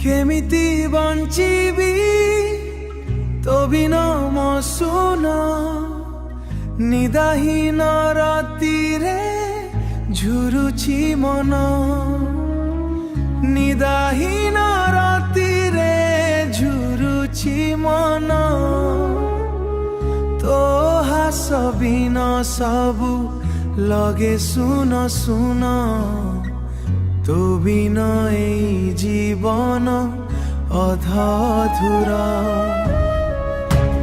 କେମିତି ବଞ୍ଚିବି ତୋ ବିନା ମୋ ସୁନା ନିଦାହୀନ ରାତିରେ ଝୁରୁଛି ମନ ନିଦାହୀନ ରାତିରେ ଝୁରୁଛି ମନ ତୋ ହାସ ବିନା ସବୁ लगे सुन सुन तो बिना এই জীবন অধা অধুরা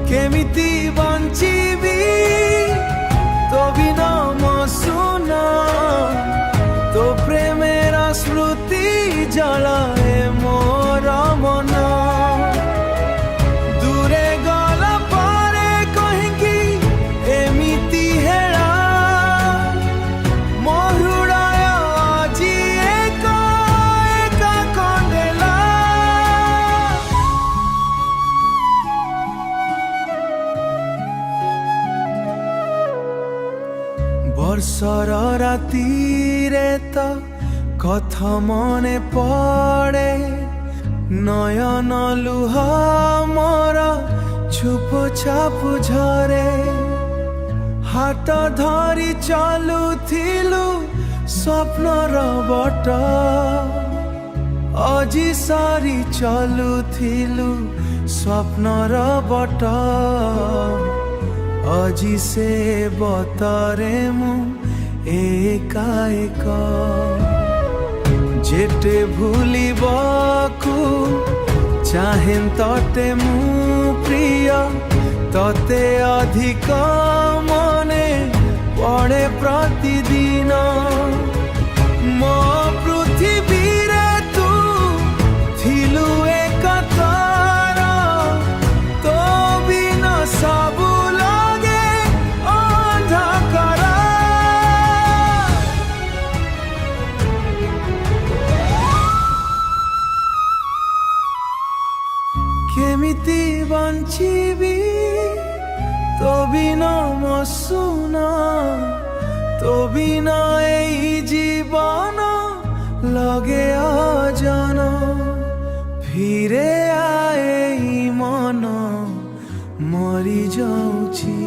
কেমিতি বঞ্চিবি তো বিনা মো সুনা তো প্রেমের স্মৃতি জলায়ে মোর মন দূরে গলা পরে কহিকি এমিতি হেলা ବର୍ଷର ରାତିରେ ତ କଥା ମନେ ପଡ଼େ ନୟନ ଲୁହ ମୋର ଛୁପ ଛାପ ଝରେ ହାତ ଧରି ଚାଲୁଥିଲୁ ସ୍ୱପ୍ନର ବଟ ଆଜି ସାରି ଚାଲୁଥିଲୁ ସ୍ୱପ୍ନର ବଟ আজি সে বতরে মু একা একা যেতে ভুলিবকু চাহেন ততে মু প্রিয় ততে অধিক মনে পড়ে প্রতিদিন মো পৃথিবীরে তু থিলু একতার তো বিনা সবু কেমিতি বঞ্চিবি তো বিনা মো সুনা তো বিনা এই জীবন লগে অজন ফিরে আয়ে মন মরি যাଉଛି